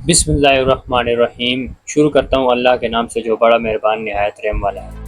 बिस्मिल्लाहिर्रहमानिर्रहीम। शुरू करता हूँ अल्लाह के नाम से जो बड़ा मेहरबान निहायत रहम वाला है।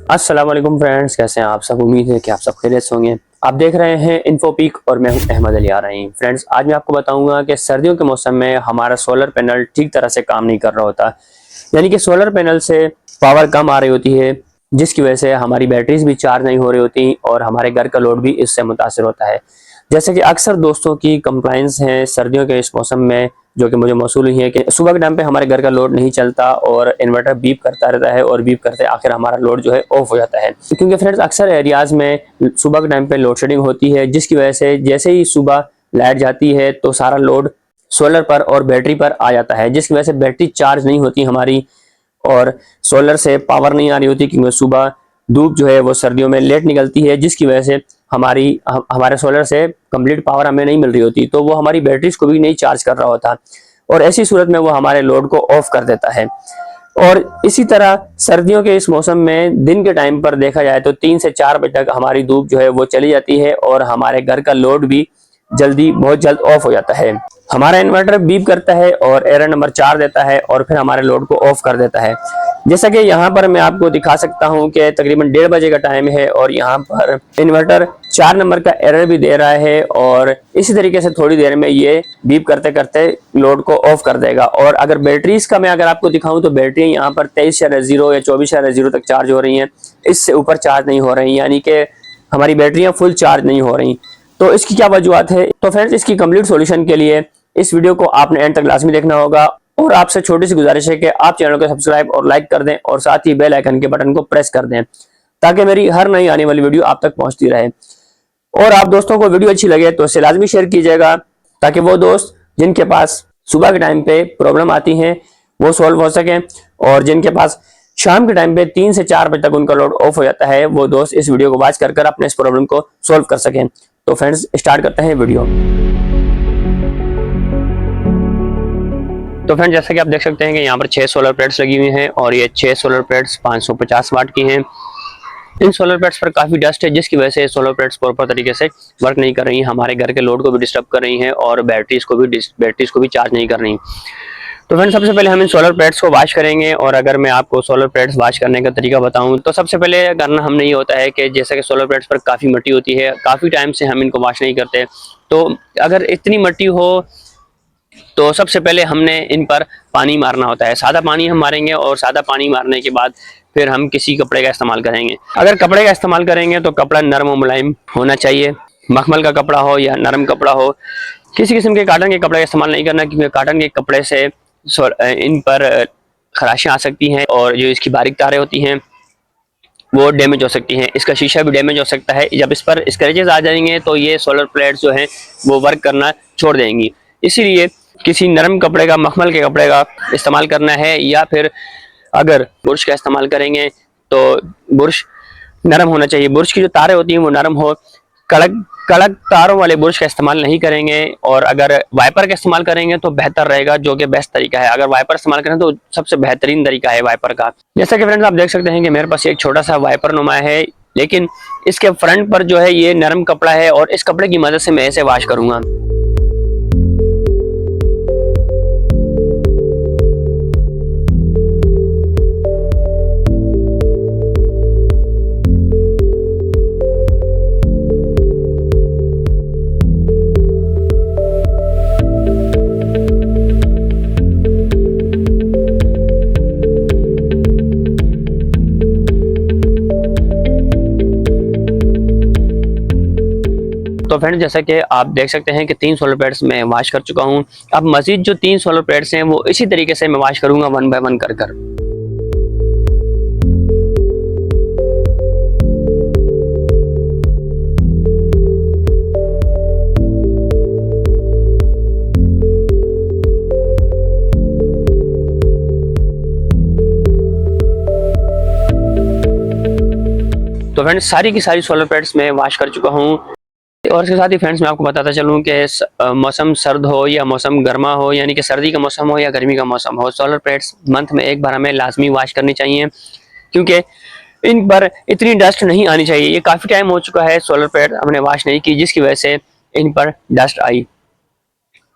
अस्सलाम वालेकुम फ्रेंड्स, कैसे हैं आप सब। उम्मीद है कि आप सब खैरियत से होंगे। आप देख रहे हैं इन्फोपीक और मैं हूं अहमद अली आरही। फ्रेंड्स, आज मैं आपको बताऊंगा कि सर्दियों के मौसम में हमारा सोलर पैनल ठीक तरह से काम नहीं कर रहा होता, यानी कि सोलर पैनल से पावर कम आ रही होती है, जिसकी वजह से हमारी बैटरीज भी चार्ज नहीं हो रही होती और हमारे घर का लोड भी इससे मुतासर होता है। जैसे कि अक्सर दोस्तों की कंप्लाइंस है सर्दियों के इस मौसम में, जो कि मुझे मौसूल हुई है कि सुबह के टाइम पे हमारे घर का लोड नहीं चलता और इन्वर्टर बीप करता रहता है और बीप करते आखिर हमारा लोड जो है ऑफ हो जाता है। क्योंकि फ्रेंड्स, अक्सर एरियाज में सुबह के टाइम पे लोड शेडिंग होती है, जिसकी वजह से जैसे ही सुबह लाइट जाती है तो सारा लोड सोलर पर और बैटरी पर आ जाता है, जिसकी वजह से बैटरी चार्ज नहीं होती हमारी और सोलर से पावर नहीं आ रही होती। क्योंकि सुबह धूप जो है वो सर्दियों में लेट निकलती है, जिसकी वजह से हमारे सोलर से कंप्लीट पावर हमें नहीं मिल रही होती, तो वो हमारी बैटरीज को भी नहीं चार्ज कर रहा होता और ऐसी सूरत में वो हमारे लोड को ऑफ कर देता है। और इसी तरह सर्दियों के इस मौसम में दिन के टाइम पर देखा जाए तो 3 से 4 बजे तक हमारी धूप जो है वो चली जाती है और हमारे घर का लोड भी बहुत जल्द ऑफ हो जाता है। हमारा इन्वर्टर बीप करता है और एरर नंबर 4 देता है और फिर हमारे लोड को ऑफ कर देता है। जैसा कि यहाँ पर मैं आपको दिखा सकता हूँ कि तकरीबन 1:30 बजे का टाइम है और यहाँ पर इन्वर्टर 4 नंबर का एरर भी दे रहा है और इसी तरीके से थोड़ी देर में ये बीप करते करते लोड को ऑफ कर देगा। और अगर बैटरीज का मैं अगर आपको दिखाऊं तो बैटरी यहाँ पर 23.0 या 24.0 तक चार्ज हो रही है, इससे ऊपर चार्ज नहीं हो रही, यानी कि हमारी बैटरियां फुल चार्ज नहीं हो रही। तो इसकी क्या वजूहत है? तो फ्रेंड्स, इसकी कंप्लीट सॉल्यूशन के लिए इस वीडियो को आपने एंड तक लाजमी देखना होगा और आपसे छोटी सी गुजारिश है कि आप चैनल को सब्सक्राइब और लाइक कर दें और साथ ही बेल आइकन के बटन को प्रेस कर दें, ताकि मेरी हर नई आने वाली वीडियो आप तक पहुंचती रहे। और आप दोस्तों को वीडियो अच्छी लगे तो इसे लाजमी शेयर कीजिएगा, ताकि वो दोस्त जिनके पास सुबह के टाइम पे प्रॉब्लम आती है वो सॉल्व हो सके और जिनके पास शाम के टाइम पे 3 से 4 बजे तक उनका लोड ऑफ हो जाता है, वो दोस्त इस वीडियो को वॉच कर अपने इस प्रॉब्लम को सॉल्व कर सकें। तो फ्रेंड्स, स्टार्ट करते हैं वीडियो। तो फ्रेंड्स, जैसा कि आप देख सकते हैं कि यहाँ पर 6 सोलर प्लेट्स लगी हुई हैं और ये 6 सोलर प्लेट्स 550 वाट की हैं। इन सोलर प्लेट्स पर काफ़ी डस्ट है, जिसकी वजह से सोलर प्लेट्स प्रॉपर तरीके से वर्क नहीं कर रही हैं, हमारे घर के लोड को भी डिस्टर्ब कर रही हैं और बैटरीज को भी चार्ज नहीं कर रही। तो फ्रेंड्स, सबसे पहले हम इन सोलर प्लेट्स को वॉश करेंगे और अगर मैं आपको सोलर प्लेट्स वॉश करने का तरीका बताऊं तो सबसे पहले करना हमने ये होता है कि जैसे कि सोलर प्लेट्स पर काफ़ी मिट्टी होती है, काफ़ी टाइम से हम इनको वॉश नहीं करते, तो अगर इतनी मिट्टी हो तो सबसे पहले हमने इन पर पानी मारना होता है। सादा पानी हम मारेंगे और सादा पानी मारने के बाद फिर हम किसी कपड़े का इस्तेमाल करेंगे। अगर कपड़े का इस्तेमाल करेंगे तो कपड़ा नरम और मुलायम होना चाहिए, मखमल का कपड़ा हो या नरम कपड़ा हो। किसी किस्म के कॉटन के कपड़े का इस्तेमाल नहीं करना, क्योंकि कॉटन के कपड़े से इन पर खराशें आ सकती हैं और जो इसकी बारीक तारें होती हैं वो डैमेज हो सकती हैं, इसका शीशा भी डैमेज हो सकता है। जब इस पर स्क्रैचेस आ जाएंगे तो ये सोलर प्लेट्स जो हैं वो वर्क करना छोड़ देंगी। इसीलिए किसी नरम कपड़े का, मखमल के कपड़े का इस्तेमाल करना है, या फिर अगर बुर्श का इस्तेमाल करेंगे तो बुर्श नरम होना चाहिए, बुर्श की जो तारें होती हैं वो नरम हो। कड़क कड़क तारों वाले बुर्श का इस्तेमाल नहीं करेंगे और अगर वाइपर का इस्तेमाल करेंगे तो बेहतर रहेगा, जो कि बेस्ट तरीका है। अगर वाइपर इस्तेमाल करें तो सबसे बेहतरीन तरीका है वाइपर का। जैसा कि फ्रेंड्स, आप देख सकते हैं कि मेरे पास एक छोटा सा वाइपर नुमा है, लेकिन इसके फ्रंट पर जो है ये नरम कपड़ा है और इस कपड़े की मदद से मैं इसे वॉश करूंगा। तो फ्रेंड्स, जैसा कि आप देख सकते हैं कि 3 सोलर प्लेट्स मैं वॉश कर चुका हूं। अब मजीद जो 3 सोलर प्लेट्स हैं वो इसी तरीके से मैं वॉश करूंगा, 1 बाय 1 कर कर। तो फ्रेंड्स, सारी की सारी सोलर प्लेट्स मैं वॉश कर चुका हूं। और इसके साथ ही फ्रेंड्स मैं आपको बताता चलूँ कि मौसम सर्द हो या मौसम गर्मा हो, यानी कि सर्दी का मौसम हो या गर्मी का मौसम हो, सोलर प्लेट्स मंथ में एक बार हमें लाजमी वॉश करनी चाहिए, क्योंकि इन पर इतनी डस्ट नहीं आनी चाहिए। ये काफ़ी टाइम हो चुका है सोलर प्लेट हमने वॉश नहीं की, जिसकी वजह से इन पर डस्ट आई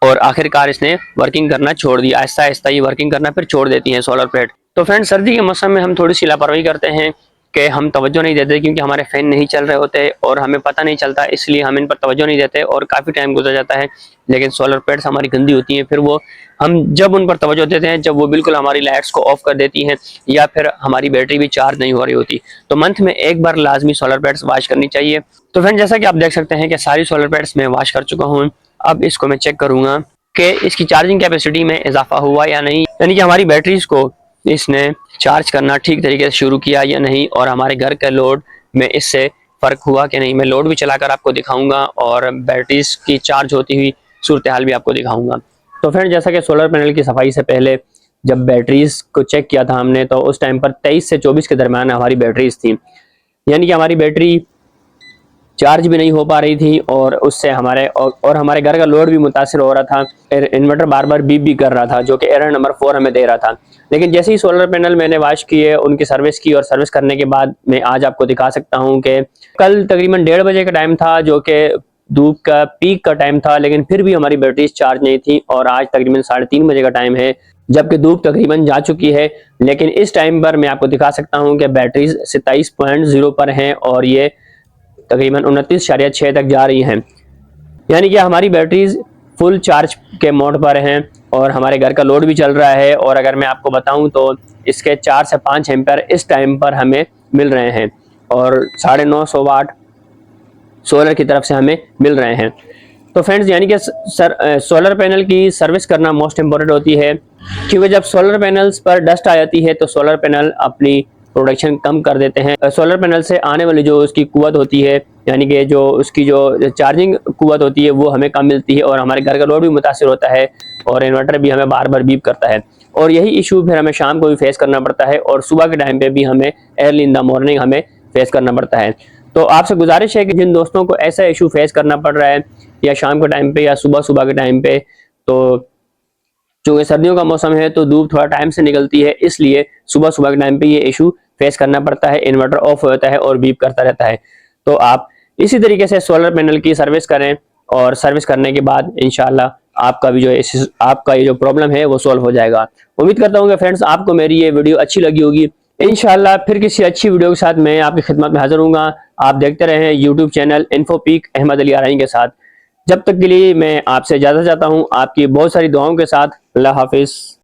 और आखिरकार इसने वर्किंग करना छोड़ दिया। आहिस्ता आहिस्ता ये वर्किंग करना फिर छोड़ देती हैं सोलर प्लेट। तो फ्रेंड्स, सर्दी के मौसम में हम थोड़ी सी लापरवाही करते हैं कि हम तवज्जो नहीं देते, क्योंकि हमारे फैन नहीं चल रहे होते और हमें पता नहीं चलता, इसलिए हम इन पर तवज्जो नहीं देते और काफ़ी टाइम गुजर जाता है। लेकिन सोलर प्लेट्स हमारी गंदी होती हैं, फिर वो हम जब उन पर तवज्जो देते हैं जब वो बिल्कुल हमारी लाइट्स को ऑफ कर देती हैं या फिर हमारी बैटरी भी चार्ज नहीं हो रही होती। तो मंथ में एक बार लाजमी सोलर प्लेट्स वॉश करनी चाहिए। तो फ्रेंड, जैसा कि आप देख सकते हैं कि सारी सोलर प्लेट्स मैं वॉश कर चुका हूँ। अब इसको मैं चेक करूँगा कि इसकी चार्जिंग कैपेसिटी में इजाफा हुआ या नहीं, यानी कि हमारी बैटरीज को इसने चार्ज करना ठीक तरीके से शुरू किया या नहीं, और हमारे घर के लोड में इससे फ़र्क हुआ कि नहीं। मैं लोड भी चलाकर आपको दिखाऊंगा और बैटरीज की चार्ज होती हुई सूरत हाल भी आपको दिखाऊंगा। तो फ्रेंड, जैसा कि सोलर पैनल की सफाई से पहले जब बैटरीज को चेक किया था हमने, तो उस टाइम पर 23 से 24 के दरमियान हमारी बैटरीज थी, यानी कि हमारी बैटरी चार्ज भी नहीं हो पा रही थी और उससे हमारे और हमारे घर का लोड भी मुतासिर हो रहा था। इन्वर्टर बार बार बीप भी कर रहा था, जो कि एरर नंबर 4 हमें दे रहा था। लेकिन जैसे ही सोलर पैनल मैंने वॉश किए, उनकी सर्विस की, और सर्विस करने के बाद मैं आज आपको दिखा सकता हूं कि कल तकरीबन 1:30 बजे का टाइम था, जो कि धूप का पीक का टाइम था, लेकिन फिर भी हमारी बैटरीज चार्ज नहीं थी। और आज तकरीबन 3:30 बजे का टाइम है, जबकि धूप तकरीबन जा चुकी है, लेकिन इस टाइम पर मैं आपको दिखा सकता हूँ कि बैटरीज 27.0 पर हैं और ये तकरीबन 29.6 तक जा रही हैं, यानी कि हमारी बैटरीज फुल चार्ज के मोड पर हैं और हमारे घर का लोड भी चल रहा है। और अगर मैं आपको बताऊं तो इसके 4 से 5 एम्पेयर इस टाइम पर हमें मिल रहे हैं और 950 वाट सोलर की तरफ से हमें मिल रहे हैं। तो फ्रेंड्स, यानी कि सोलर पैनल की सर्विस करना मोस्ट इम्पोर्टेंट होती है, क्योंकि जब सोलर पैनल्स पर डस्ट आ जाती है तो सोलर पैनल अपनी प्रोडक्शन कम कर देते हैं। सोलर पैनल से आने वाली जो उसकी कुव्वत होती है, यानी कि जो उसकी जो चार्जिंग कुव्वत होती है, वो हमें कम मिलती है और हमारे घर का लोड भी मुतासिर होता है और इन्वर्टर भी हमें बार बार बीप करता है। और यही इशू फिर हमें शाम को भी फेस करना पड़ता है और सुबह के टाइम पे भी हमें अर्ली इन द मॉर्निंग हमें फेस करना पड़ता है। तो आपसे गुजारिश है कि जिन दोस्तों को ऐसा इशू फेस करना पड़ रहा है, या शाम के टाइम पे या सुबह सुबह के टाइम पे, तो चूंकि सर्दियों का मौसम है तो धूप थोड़ा टाइम से निकलती है, इसलिए सुबह सुबह के टाइम पे ये इशू फेस करना पड़ता है, इन्वर्टर ऑफ होता है और बीप करता रहता है। तो आप इसी तरीके से सोलर पैनल की सर्विस करें और सर्विस करने के बाद इंशाल्लाह आपका भी जो आपका ये जो प्रॉब्लम है वो सॉल्व हो जाएगा। उम्मीद करता हूँ कि फ्रेंड्स आपको मेरी ये वीडियो अच्छी लगी होगी। इंशाल्लाह फिर किसी अच्छी वीडियो के साथ मैं आपकी खिदमत में हाजिर हूँगा। आप देखते रहें यूट्यूब चैनल इन्फोपीक अहमद अली आरई के साथ। जब तक के लिए मैं आपसे इजाजत चाहता हूँ, आपकी बहुत सारी दुआओं के साथ। अल्लाह हाफिज।